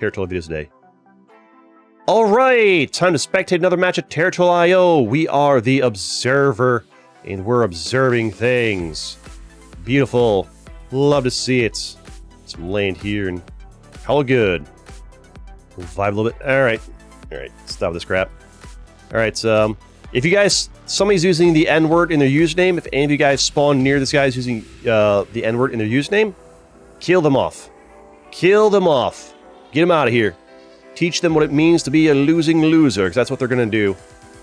Territorial videos a day. Alright, time to spectate another match at Territorial IO. We are the Observer, and we're observing things. Beautiful. Love to see it. Some land here, and hella good. We'll vibe a little bit. Alright. Alright, stop this crap. Alright, if you guys... Somebody's using the N-word in their username. If any of you guys spawn near this guy's using the N-word in their username, kill them off. Kill them off. Get them out of here. Teach them what it means to be a losing loser, because that's what they're going to do.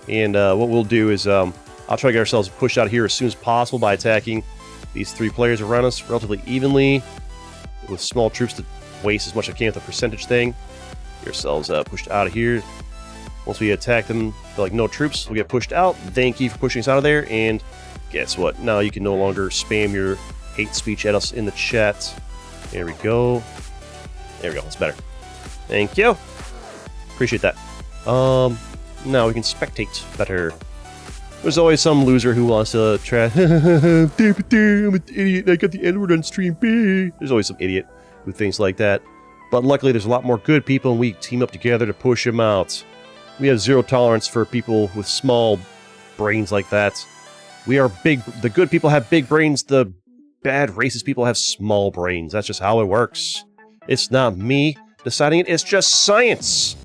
And what we'll do is, I'll try to get ourselves pushed out here as soon as possible by attacking these three players around us relatively evenly, with small troops to waste as much as I can with the percentage thing. Get yourselves pushed out of here. Once we attack them, they're like no troops, we'll get pushed out. Thank you for pushing us out of there, and guess what? Now you can no longer spam your hate speech at us in the chat. There we go. There we go, that's better. Thank you. Appreciate that. Now we can spectate better. There's always some loser who wants to try. I'm an idiot. I got the N-word on stream. There's always some idiot who thinks like that. But luckily, there's a lot more good people, and we team up together to push them out. We have zero tolerance for people with small brains like that. We are big. The good people have big brains. The bad racist people have small brains. That's just how it works. It's not me deciding it. It's just science.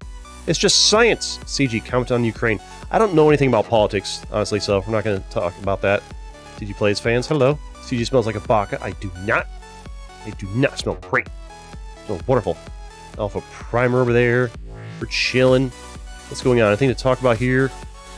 It's just science. CG, comment on Ukraine. I don't know anything about politics, honestly, so we're not going to talk about that. CG Plays fans, hello. CG smells like a baka. I do not. I do not smell great. It smells wonderful. Alpha Primer over there. We're chilling. What's going on? Anything to talk about here?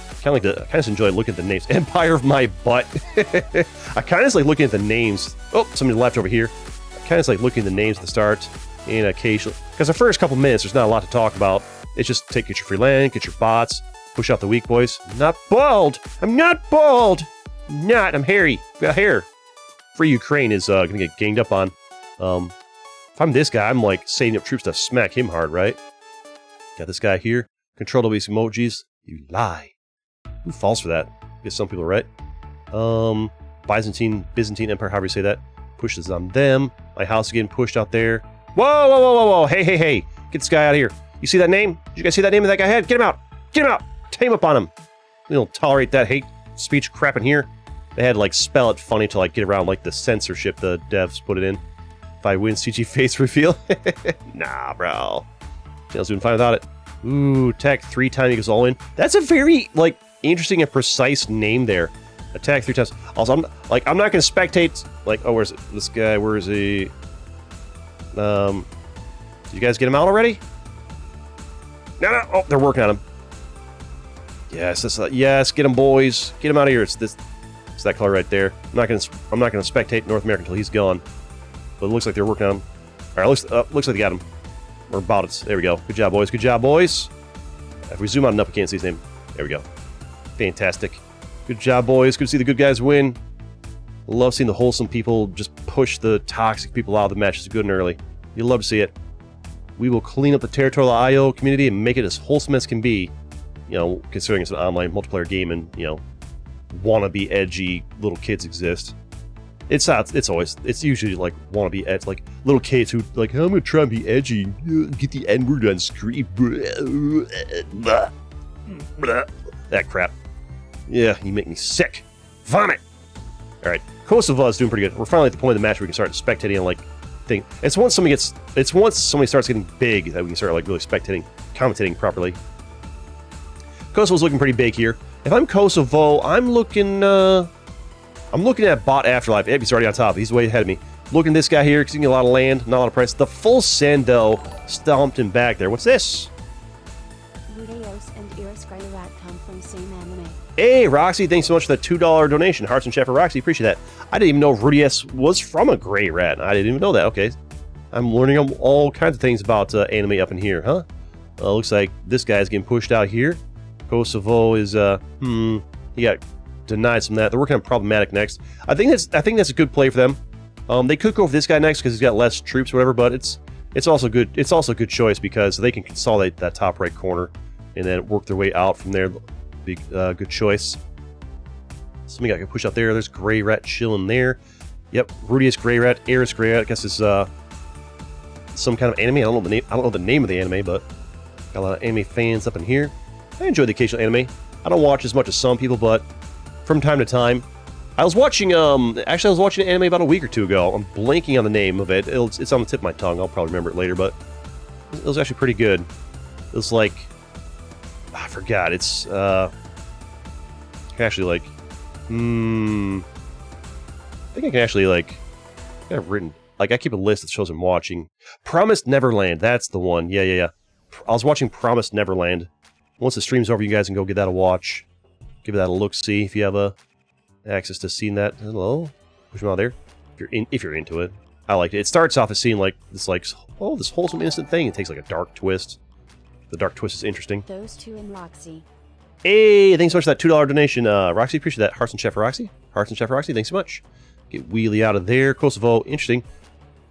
I kind of just enjoy looking at the names. Empire of my butt. I kind of just like looking at the names. Oh, somebody left over here. I kind of just like looking at the names at the start. And occasionally, because the first couple minutes, there's not a lot to talk about. It's just get your free land, get your bots, push out the weak boys. I'm not bald! I'm not bald! I'm hairy. I've got hair. Free Ukraine is going to get ganged up on. If I'm this guy, I'm like saving up troops to smack him hard, right? Got this guy here. Control these emojis. You lie. Who falls for that? I guess some people are right. Byzantine Empire, however you say that. Pushes on them. My house is getting pushed out there. Whoa, whoa, whoa, whoa, whoa. Hey, hey, hey. Get this guy out of here. You see that name? Did you guys see that name that guy had? Get him out. Get him out. Team up on him. We don't tolerate that hate speech crap in here. They had to like spell it funny to like get around like the censorship the devs put it in. If I win CG face reveal. Nah, bro. Channel's doing fine without it. Ooh, attack 3 times equals all in. That's a very like interesting and precise name there. Attack 3 times. Also, I'm not gonna spectate like, oh, where's it? This guy, where is he? Did you guys get him out already? No, oh, they're working on him. Yes, yes, get him, boys. Get him out of here. It's that color right there. I'm not gonna spectate North America until he's gone. But it looks like they're working on him. All right, looks like they got him. Or about it. There we go. Good job, boys. Good job, boys. If we zoom out enough, we can't see his name. There we go. Fantastic. Good job, boys. Good to see the good guys win. Love seeing the wholesome people just push the toxic people out of the matches good and early. You love to see it. We will clean up the Territorial IO community and make it as wholesome as can be. You know, considering it's an online multiplayer game and, you know, wannabe edgy little kids exist. It's usually like wannabe edgy, like little kids who like, I'm gonna try and be edgy, get the N-word on screen. That crap. Yeah, you make me sick. Vomit. All right, Kosovo is doing pretty good. We're finally at the point of the match where we can start spectating and like thing. It's once somebody starts getting big that we can start like really commentating properly. Kosovo's looking pretty big here. If I'm Kosovo, I'm looking at Bot Afterlife. Yep, he's already on top. He's way ahead of me. Looking at this guy here, getting a lot of land, not a lot of price. The full Sando stomped him back there. What's this? Rudeos and Iris Rat come from same anime. Hey, Roxy, thanks so much for the $2 donation. Hearts and chat for Roxy, appreciate that. I didn't even know Rudeos was from a gray rat. I didn't even know that. Okay, I'm learning all kinds of things about anime up in here, huh? Looks like this guy's getting pushed out here. Kosovo is he got denied some of that. They're working on problematic next. I think that's a good play for them. They could go for this guy next because he's got less troops or whatever, but it's also good. It's also a good choice because they can consolidate that top right corner and then work their way out from there. Big good choice. Somebody got to push out there. There's Gray Rat chilling there. Yep, Rudius Gray Rat, Eris Gray Rat. I guess is some kind of anime. I don't know the name of the anime, but got a lot of anime fans up in here. I enjoy the occasional anime. I don't watch as much as some people, but from time to time. I was watching, actually I was watching an anime about a week or two ago. I'm blanking on the name of it. It's on the tip of my tongue. I'll probably remember it later, but it was actually pretty good. It was like, I forgot. It's, actually like, I think I can actually like, I've written, like I keep a list that shows I'm watching. Promised Neverland, that's the one. Yeah. I was watching Promised Neverland. Once the stream's over, you guys can go get that a watch. Give that a look-see if you have access to seeing that. Hello? Push them out there. If you're into it. I like it. It starts off as seeing like this this wholesome innocent thing. It takes like a dark twist. The dark twist is interesting. Those two in Roxy. Hey, thanks so much for that $2 donation. Roxy, appreciate that. Hearts and Chef Roxy. Hearts and Chef Roxy, thanks so much. Get Wheelie out of there. Kosovo, interesting.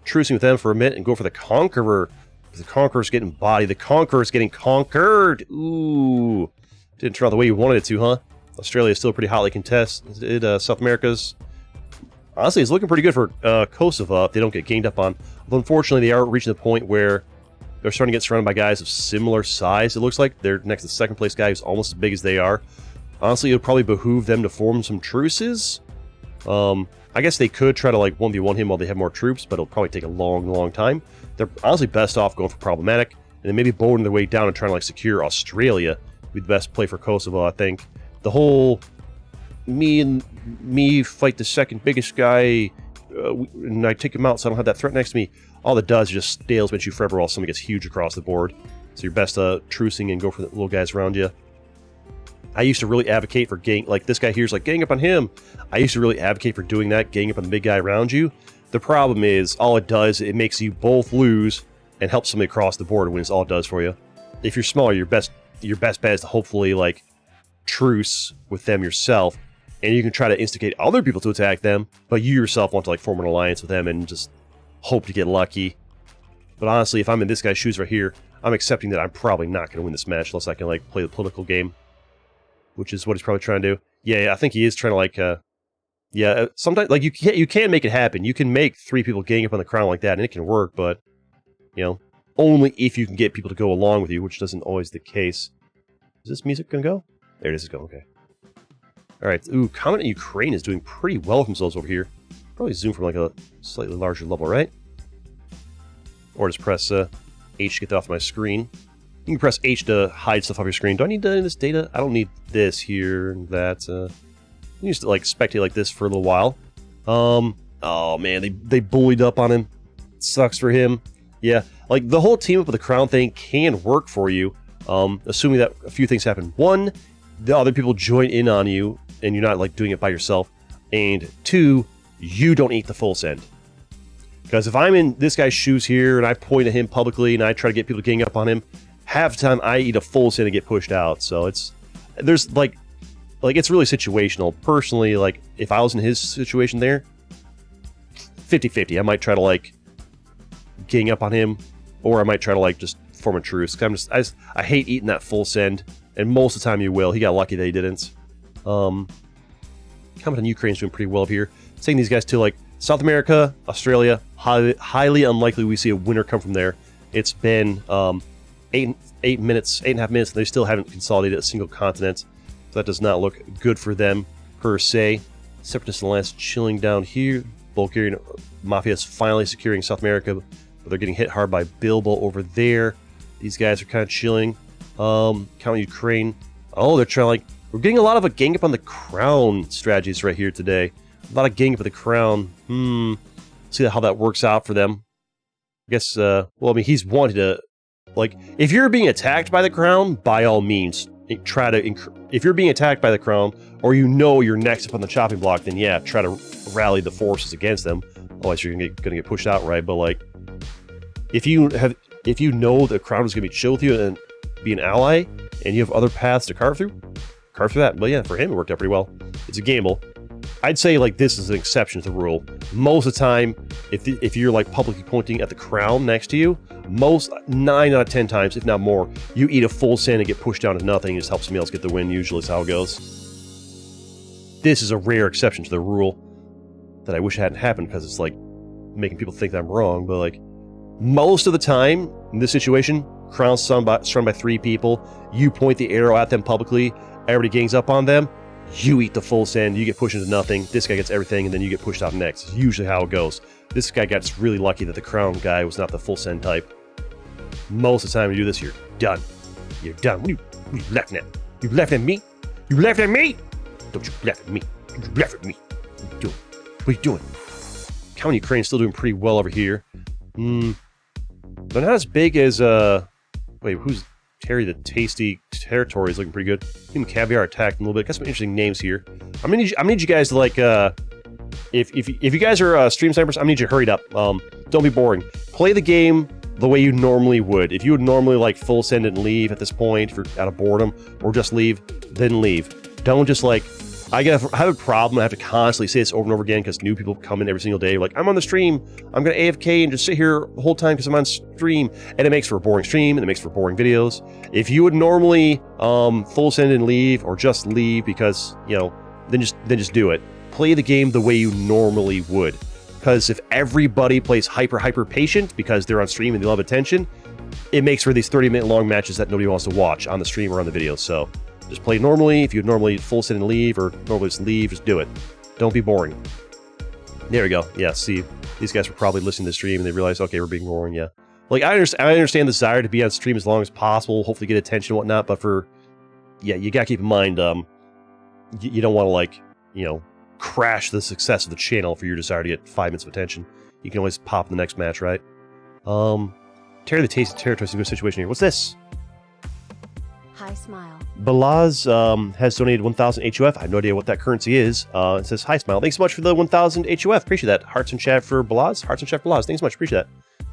Trucing with them for a minute and go for the Conqueror. The Conqueror's getting bodied. The Conqueror's getting conquered. Ooh. Didn't turn out the way you wanted it to, huh? Australia is still pretty hotly contested. South America's... Honestly, it's looking pretty good for Kosovo if they don't get ganged up on. Although, unfortunately, they are reaching the point where they're starting to get surrounded by guys of similar size, it looks like. They're next to the second place guy who's almost as big as they are. Honestly, it would probably behoove them to form some truces. I guess they could try to, like, 1v1 him while they have more troops, but it'll probably take a long, long time. They're honestly best off going for problematic, and then maybe bowling their way down and trying to, like, secure Australia would be the best play for Kosovo, I think. The whole me fight the second biggest guy, and I take him out so I don't have that threat next to me, all it does is just stalemates you forever while something gets huge across the board. So you're best trucing and go for the little guys around you. I used to really advocate for like this guy here's like, gang up on him. I used to really advocate for doing that, gang up on the big guy around you. The problem is, all it does, it makes you both lose and helps somebody across the board when it's all it does for you. If you're smaller, your best bet is to hopefully, like, truce with them yourself, and you can try to instigate other people to attack them, but you yourself want to, like, form an alliance with them and just hope to get lucky. But honestly, if I'm in this guy's shoes right here, I'm accepting that I'm probably not going to win this match unless I can, like, play the political game, which is what he's probably trying to do. Yeah, I think he is trying to, like, yeah, sometimes, like, you can make it happen. You can make 3 people gang up on the crown like that, and it can work, but, you know, only if you can get people to go along with you, which isn't always the case. Is this music gonna go? There it is, it's going, okay. Alright, ooh, Comet in Ukraine is doing pretty well for themselves over here. Probably zoom from, like, a slightly larger level, right? Or just press H to get that off my screen. You can press H to hide stuff off your screen. Do I need this data? I don't need this here and that. You used to, like, spectate like this for a little while. Oh man, they bullied up on him. It sucks for him. Yeah, like, the whole team up with the crown thing can work for you, assuming that a few things happen. 1, the other people join in on you, and you're not, like, doing it by yourself. And 2, you don't eat the full send. Because if I'm in this guy's shoes here, and I point at him publicly, and I try to get people to gang up on him, half the time I eat a full send and get pushed out. So there's, like, it's really situational. Personally, like, if I was in his situation there, 50-50. I might try to, like, gang up on him, or I might try to, like, just form a truce. I hate eating that full send, and most of the time you will. He got lucky that he didn't. Coming in Ukraine's doing pretty well up here. Taking these guys to, like, South America, Australia, highly unlikely we see a winner come from there. It's been 8.5 minutes, and they still haven't consolidated a single continent. So that does not look good for them, per se. Separatists and Lance chilling down here. Bulgarian Mafia is finally securing South America, but they're getting hit hard by Bilbo over there. These guys are kind of chilling. Counting Ukraine. Oh, they're trying, like, we're getting a lot of a gang up on the crown strategies right here today. A lot of gang up on the crown. See how that works out for them. I guess, well, I mean, he's wanted to, like, if you're being attacked by the crown, by all means, try to, if you're being attacked by the crown, or you know you're next up on the chopping block, then yeah, try to rally the forces against them. Otherwise, you're gonna get pushed out, right? But, like, if you know the crown is gonna be chill with you and be an ally, and you have other paths to carve through that. But yeah, for him, it worked out pretty well. It's a gamble. I'd say, like, this is an exception to the rule. Most of the time, if you're, like, publicly pointing at the crown next to you, 9 out of 10 times, if not more, you eat a full send and get pushed down to nothing and just help somebody else get the win. Usually is how it goes. This is a rare exception to the rule that I wish hadn't happened, because it's, like, making people think that I'm wrong, but, like, Most of the time, in this situation, Crown's surrounded by 3 people. You point the arrow at them publicly. Everybody gangs up on them. You eat the full send. You get pushed into nothing. This guy gets everything, and then you get pushed out next. It's usually how it goes. This guy got just really lucky that the Crown guy was not the full send type. Most of the time you do this, you're done. You're done. What are you laughing at? You laughing at me? You laughing at me? Don't you laugh at me. You laugh at me. What are you doing? What are you doing? Count Ukraine's still doing pretty well over here. They're not as big as, wait, who's Terry the Tasty? Territory is looking pretty good. Even Caviar attacked a little bit. Got some interesting names here. I'm gonna need you guys to, like, if you guys are stream snipers, I'm gonna need you to hurry it up. Don't be boring. Play the game the way you normally would. If you would normally, like, full send and leave at this point if you're out of boredom, or just leave, then leave. Don't just, like, I have a problem. I have to constantly say this over and over again because new people come in every single day. Like, I'm on the stream. I'm going to AFK and just sit here the whole time because I'm on stream. And it makes for a boring stream, and it makes for boring videos. If you would normally full send and leave, or just leave because, you know, then just do it. Play the game the way you normally would. Because if everybody plays hyper patient because they're on stream and they love attention, it makes for these 30-minute long matches that nobody wants to watch on the stream or on the video. So just play normally. If you normally full send and leave, or normally just leave, just do it. Don't be boring. There we go. Yeah, see, these guys were probably listening to the stream and they realized, okay, we're being boring, yeah. Like, I understand the desire to be on stream as long as possible, hopefully get attention and whatnot, but yeah, you gotta keep in mind, you don't want to, like, you know, crash the success of the channel for your desire to get 5 minutes of attention. You can always pop in the next match, right? Terry the Tasty Territory is a good situation here. What's this? Hi Smile. Balaz has donated 1,000 HUF. I have no idea what that currency is. It says, hi Smile. Thanks so much for the 1,000 HUF. Appreciate that. Hearts and chat for Balaz. Hearts and chat for Balaz. Thanks so much. Appreciate that.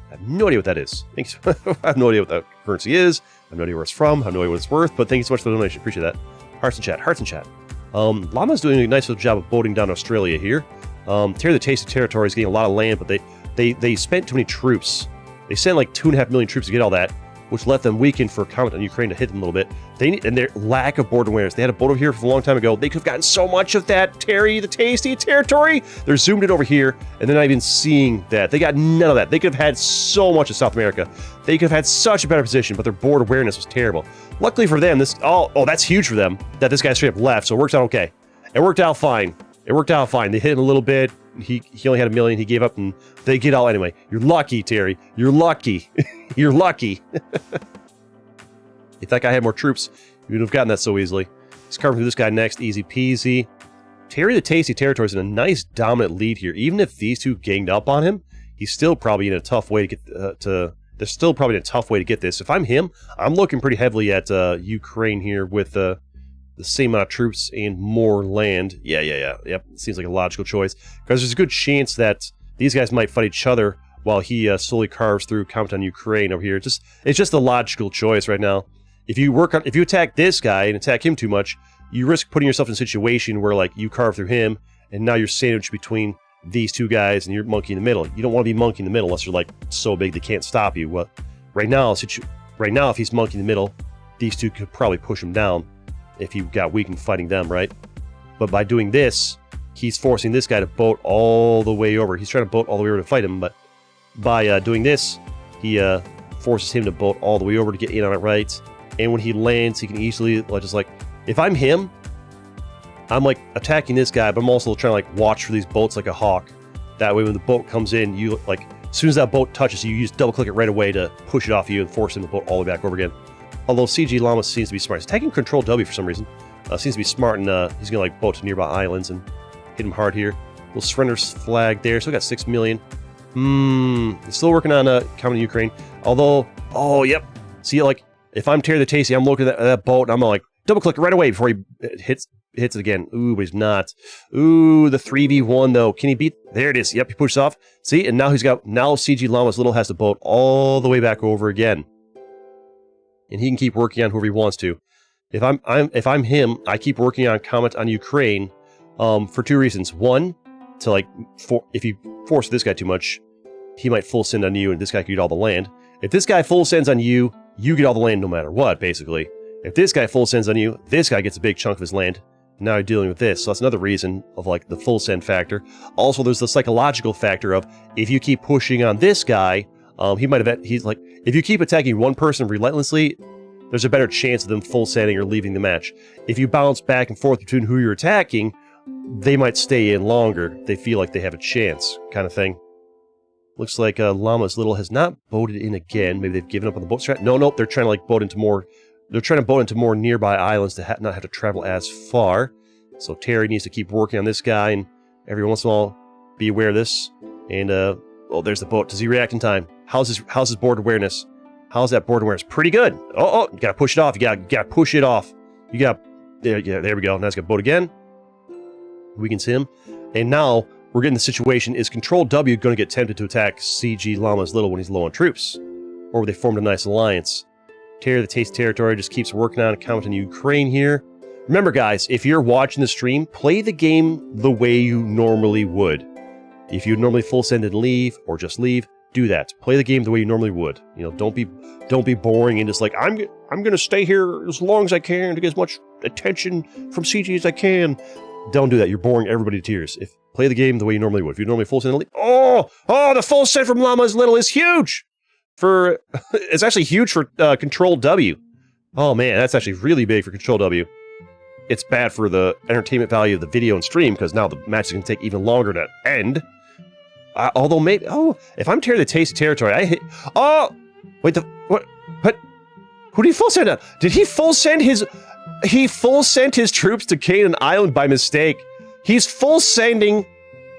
I have no idea what that is. Thanks. I have no idea what that currency is. I have no idea where it's from. I have no idea what it's worth. But thank you so much for the donation. Appreciate that. Hearts and chat. Hearts and chat. Llama's doing a nice little job of boating down Australia here. Terry the Tasty Territory is getting a lot of land, but they spent too many troops. They sent like 2.5 million troops to get all that, which left them weakened for comment on Ukraine to hit them a little bit. And their lack of border awareness. They had a boat over here from a long time ago. They could have gotten so much of that Terry the Tasty Territory. They're zoomed in over here, and they're not even seeing that. They got none of that. They could have had so much of South America. They could have had such a better position, but their border awareness was terrible. Luckily for them, that's huge for them, that this guy straight up left, so it worked out okay. It worked out fine. It worked out fine. They hit him a little bit. He only had 1 million. He gave up, and they get all anyway. You're lucky, Terry. You're lucky. You're lucky. If that guy had more troops, you would have gotten that so easily. He's covering through this guy next. Easy peasy. Terry the Tasty Territory is in a nice dominant lead here. Even if these two ganged up on him, he's still probably in a tough way to get they're still probably in a tough way to get this. If I'm him, I'm looking pretty heavily at Ukraine here with the same amount of troops and more land. Yep, seems like a logical choice. Because there's a good chance that these guys might fight each other while he slowly carves through count on Ukraine over here. It's just a logical choice right now. If you attack this guy and attack him too much, you risk putting yourself in a situation where, like, you carve through him, and now you're sandwiched between these two guys, and you're monkey in the middle. You don't want to be monkey in the middle unless you're, like, so big they can't stop you. Well, right now, if he's monkey in the middle, these two could probably push him down if he got weakened fighting them, right? But by doing this, he's forcing this guy to boat all the way over. He's trying to boat all the way over to fight him, but by doing this, he forces him to boat all the way over to get in on it right. And when he lands, he can easily, just like, if I'm him, I'm like attacking this guy, but I'm also trying to like watch for these boats like a hawk. That way when the boat comes in, you like, as soon as that boat touches you, you just double click it right away to push it off you and force him to boat all the way back over again. Although CG Llama seems to be smart. He's attacking Control W for some reason. Seems to be smart, and he's gonna like boat to nearby islands and hit him hard here. Little surrender flag there. Still got 6 million. He's still working on coming to Ukraine. Although, oh yep. See, like, if I'm Terry the Tasty, I'm looking at that boat and I'm like double click it right away before he hits it again. Ooh, but he's not. Ooh, the 3v1 though. Can he beat? There it is. Yep, he pushes off. See, and now CG Llama's little has to boat all the way back over again. And he can keep working on whoever he wants to. If I'm him, I keep working on comment on Ukraine for 2 reasons. One, to like, if you force this guy too much, he might full send on you and this guy could get all the land. If this guy full sends on you, you get all the land no matter what, basically. If this guy full sends on you, this guy gets a big chunk of his land. Now you're dealing with this, so that's another reason of like the full send factor. Also, there's the psychological factor of if you keep pushing on this guy, He's like, if you keep attacking one person relentlessly, there's a better chance of them full sending or leaving the match. If you bounce back and forth between who you're attacking, they might stay in longer. They feel like they have a chance, kind of thing. Looks like Llama's Little has not boated in again. Maybe they've given up on the boat strat. No, they're trying to like boat into more. They're trying to boat into more nearby islands to not have to travel as far. So Terry needs to keep working on this guy, and every once in a while, be aware of this. And oh, there's the boat. Does he react in time? How's his board awareness? How's that board awareness? Pretty good. Oh, you gotta push it off. You gotta push it off. There we go. Now it's got boat again. Weakens him. And now we're getting the situation, is Control W going to get tempted to attack CG Llama's Little when he's low on troops? Or they formed a nice alliance? Terry the Taste Territory just keeps working on counting Ukraine here. Remember guys, if you're watching the stream, play the game the way you normally would. If you normally full send and leave, or just leave, do that. Play the game the way you normally would. You know, don't be boring and just like, I'm going to stay here as long as I can to get as much attention from CG as I can. Don't do that. You're boring everybody to tears. Play the game the way you normally would. If you normally full send and leave, oh, the full send from Llama's Little is huge. It's actually huge for Control W. Oh man, that's actually really big for Control W. It's bad for the entertainment value of the video and stream because now the match is going to take even longer to end. Although maybe, if I'm Terry the Taste Territory, I hit. Oh, wait, what? Who did he full send on? Did he full send his? He full sent his troops to Canaan Island by mistake. He's full sending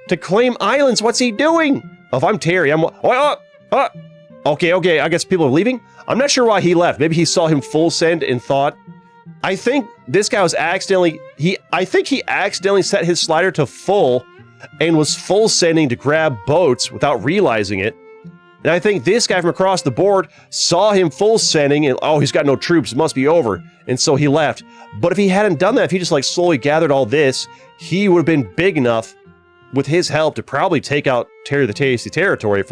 to claim islands. What's he doing? Oh, if I'm Terry, I'm. Okay. I guess people are leaving. I'm not sure why he left. Maybe he saw him full send and thought. I think this guy was accidentally. I think he accidentally set his slider to full, and was full sending to grab boats without realizing it. And I think this guy from across the board saw him full sending and, oh, he's got no troops, it must be over. And so he left. But if he hadn't done that, if he just like slowly gathered all this, he would have been big enough with his help to probably take out Terry the Tasty Territory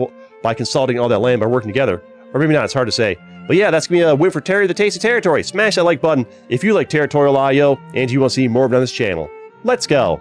by consolidating all that land by working together. Or maybe not, it's hard to say. But yeah, that's going to be a win for Terry the Tasty Territory. Smash that like button if you like Territorial IO and you want to see more of it on this channel. Let's go.